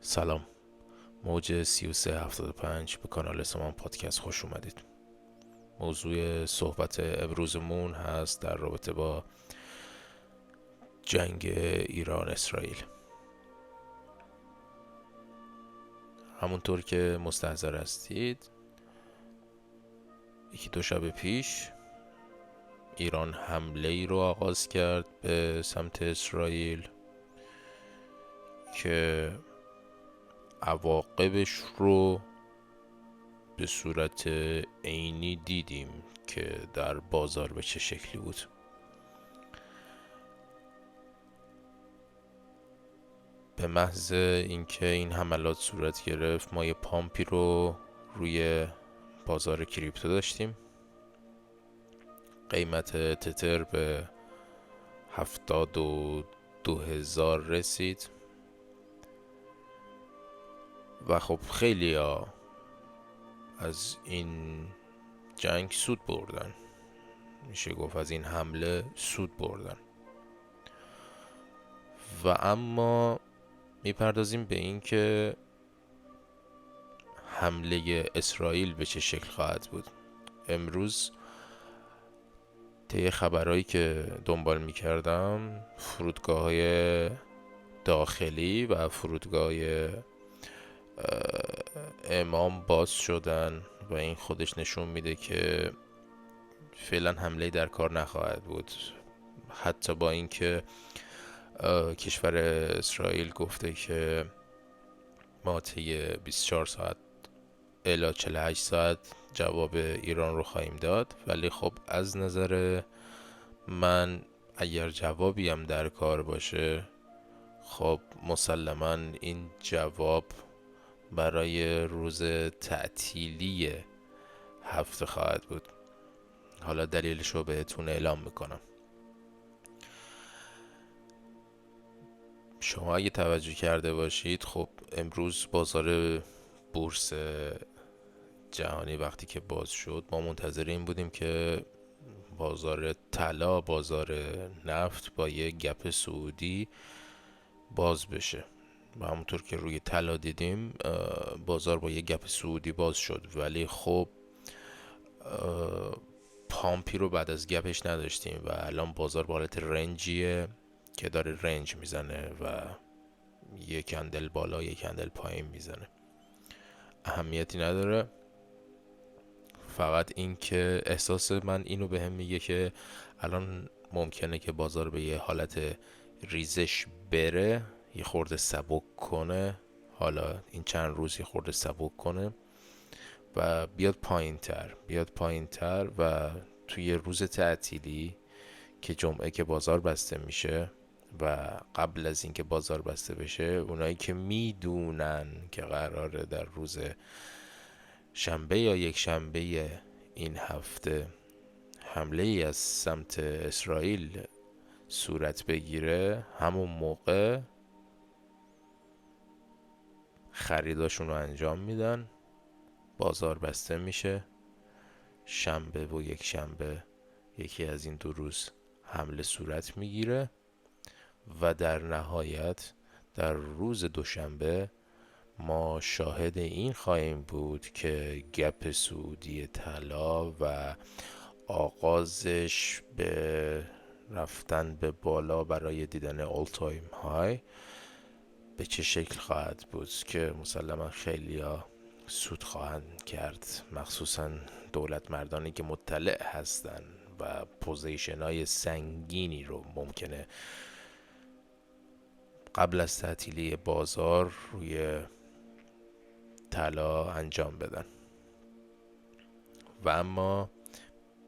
سلام. موج 3375 به کانال سامان پادکست خوش اومدید. موضوع صحبت امروزمون هست در رابطه با جنگ ایران اسرائیل. همونطور که مستحضر هستید، یکی دو شب پیش ایران حمله ای رو آغاز کرد به سمت اسرائیل که عواقبش رو به صورت عینی دیدیم که در بازار به چه شکلی بود. به محض اینکه این حملات صورت گرفت، ما یه پامپی رو روی بازار کریپتو داشتیم. قیمت تتر به 72,000 رسید و خب خیلی ها از این جنگ سود بردن، میشه گفت از این حمله سود بردن. و اما میپردازیم به این که حمله اسرائیل به چه شکل خواهد بود. امروز طی خبرهایی که دنبال میکردم، فرودگاه‌های داخلی و فرودگاه امام باز شدن و این خودش نشون میده که فعلا حمله در کار نخواهد بود، حتی با اینکه کشور اسرائیل گفته که ما طی 24 ساعت الی 48 ساعت جواب ایران رو خواهیم داد. ولی خب از نظر من، اگر جوابی هم در کار باشه، خب مسلما این جواب برای روز تعطیلی هفته خواهد بود. حالا دلیلش رو بهتون اعلام میکنم. شما اگه توجه کرده باشید، خب امروز بازار بورس جهانی وقتی که باز شد، ما منتظر این بودیم که بازار طلا، بازار نفت با یه گپ صعودی باز بشه و همونطور که روی طلا دیدیم، بازار با یه گپ صعودی باز شد. ولی خب پامپی رو بعد از گپش نداشتیم و الان بازار با حالت رنجیه که داره رنج میزنه و یک کندل بالا یک کندل پایین میزنه. اهمیتی نداره، فقط این که احساس من اینو به هم میگه که الان ممکنه که بازار به یه حالت ریزش بره، یه خورده سبک کنه، حالا این چند روز یه خورده سبک کنه و بیاد پایین تر و توی روز تعطیلی که جمعه که بازار بسته میشه و قبل از اینکه بازار بسته بشه، اونایی که میدونن که قراره در روز شنبه یا یک شنبه این هفته حمله ای از سمت اسرائیل صورت بگیره، همون موقع خریداشون رو انجام میدن، بازار بسته میشه، شنبه و یک شنبه یکی از این دو روز حمله صورت میگیره و در نهایت در روز دوشنبه ما شاهد این خواهیم بود که گپ سعودی طلا و آغازش به رفتن به بالا برای دیدن اول تایم های به چه شکل خواهد بود که مسلما خیلیا سود خواهند کرد، مخصوصا دولت مردانی که مطلع هستن و پوزیشن های سنگینی رو ممکنه قبل از تعطیلی بازار روی طلا انجام بدن. و اما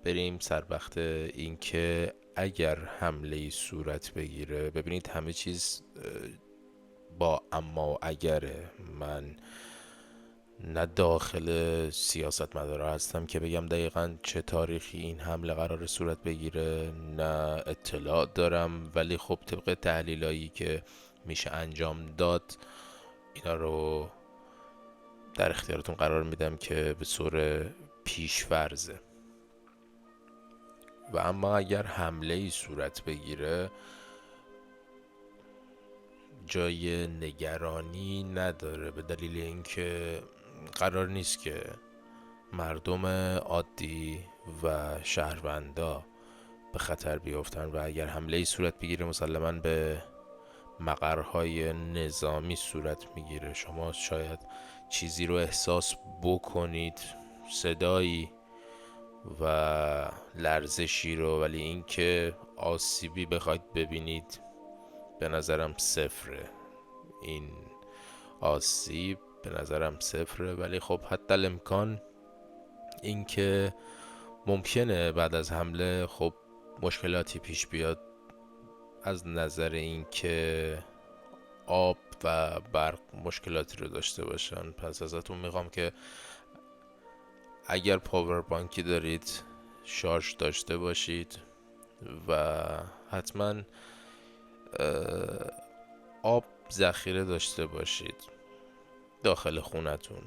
بریم سر وقت این که اگر حمله صورت بگیره، ببینید همه چیز با اما و اگره. من نه داخل سیاست مدارا هستم که بگم دقیقا چه تاریخی این حمله قرار صورت بگیره، نه اطلاع دارم. ولی خب طبق تحلیلایی که میشه انجام داد، اینا رو در اختیارتون قرار میدم که به صور پیش‌فرضه. و اما اگر حمله ای صورت بگیره، جای نگرانی نداره، به دلیل اینکه قرار نیست که مردم عادی و شهروندا به خطر بیفتن و اگر حمله ای صورت بگیره مسلماً به مقرهای نظامی صورت میگیره. شما شاید چیزی رو احساس بکنید، صدایی و لرزشی رو، ولی اینکه آسیبی بخواید ببینید به نظرم صفره. این آسیب به نظرم صفره، ولی خب حتی الامکان اینکه ممکنه بعد از حمله خب مشکلاتی پیش بیاد از نظر اینکه آب و برق مشکلاتی رو داشته باشن. پس ازتون میخوام که اگر پاور بانکی دارید شارژ داشته باشید و حتما آب ذخیره داشته باشید داخل خونتون.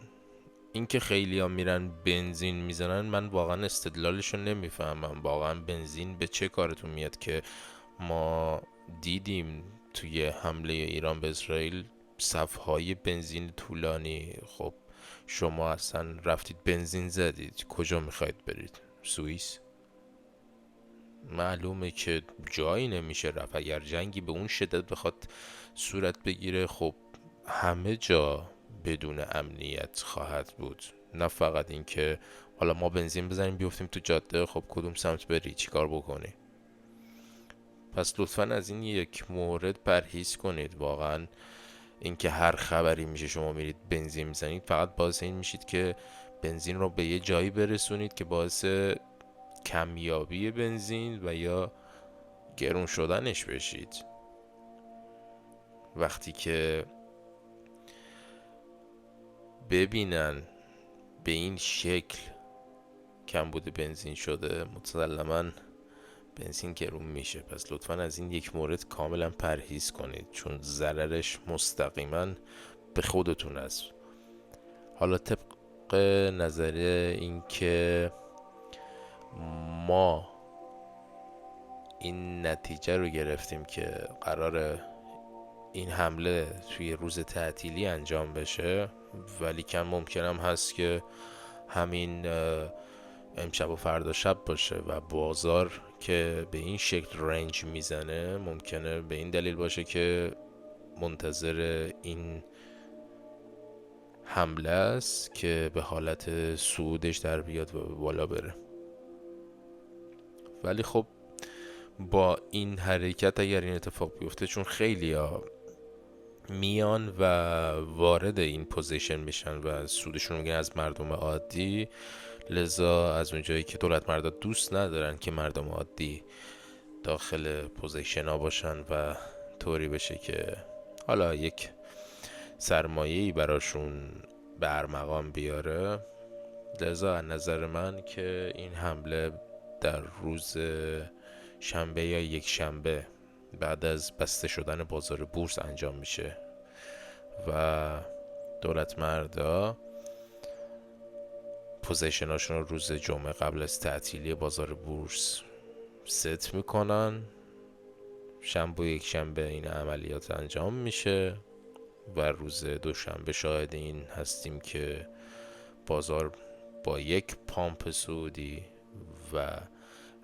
اینکه خیلی ها میرن بنزین میزنن، من واقعا استدلالشو نمیفهمم. واقعا بنزین به چه کارتون میاد که ما دیدیم توی حمله ایران به اسرائیل صفهای بنزین طولانی. خب شما اصلا رفتید بنزین زدید، کجا میخواید برید؟ سوئیس؟ معلومه که جایی نمیشه رفت. اگر جنگی به اون شدت بخواد صورت بگیره خب همه جا بدون امنیت خواهد بود، نه فقط این که حالا ما بنزین بزنیم بیفتیم تو جاده. خب کدوم سمت بری؟ چی کار بکنی؟ پس لطفاً از این یک مورد پرهیز کنید. واقعاً اینکه هر خبری میشه شما میرید بنزین میزنید، فقط باعث این میشید که بنزین رو به یه جایی برسونید که باعث کمیابی بنزین و یا گرون شدنش بشید. وقتی که ببینن به این شکل کمبود بنزین شده، مسلماً بنزین گرون میشه. پس لطفاً از این یک مورد کاملا پرهیز کنید، چون ضررش مستقیما به خودتون است. حالا طبق نظریه این که ما این نتیجه رو گرفتیم که قرار این حمله توی روز تعطیلی انجام بشه، ولی کم ممکنم هست که همین امشب و فردا شب باشه و بازار که به این شکل رنج میزنه ممکنه به این دلیل باشه که منتظر این حمله است که به حالت صعودش در بیاد و بالا بره. ولی خب با این حرکت اگر این اتفاق بیفته، چون خیلی ها میان و وارد این پوزیشن میشن و سودشون میگن از مردم عادی، لذا از اونجایی که دولت مردا دوست ندارن که مردم عادی داخل پوزیشن ها باشن و طوری بشه که حالا یک سرمایه‌ای براشون به ارمغان بیاره، لذا از نظر من که این حمله در روز شنبه یا یک شنبه بعد از بسته شدن بازار بورس انجام میشه و دولت مردا پوزیشناشون رو روز جمعه قبل از تعطیلی بازار بورس ست میکنن. شنبه و یک شنبه این عملیات انجام میشه و روز دوشنبه شاهد این هستیم که بازار با یک پامپ سعودی و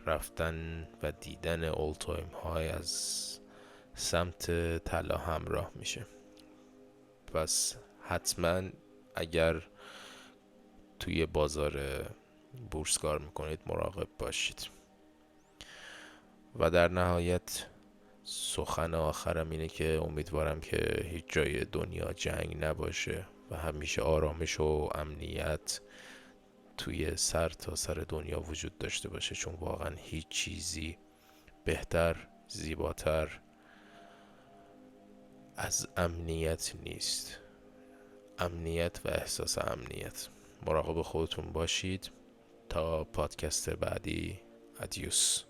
رفتن و دیدن اول تایم های از سمت طلا همراه میشه. پس حتما اگر توی بازار بورس کار میکنید مراقب باشید. و در نهایت سخن آخرم اینه که امیدوارم که هیچ جای دنیا جنگ نباشه و همیشه آرامش و امنیت توی سر تا سر دنیا وجود داشته باشه، چون واقعا هیچ چیزی بهتر، زیباتر از امنیت نیست. امنیت و احساس امنیت. مراقب خودتون باشید. تا پادکست بعدی، ادیوس.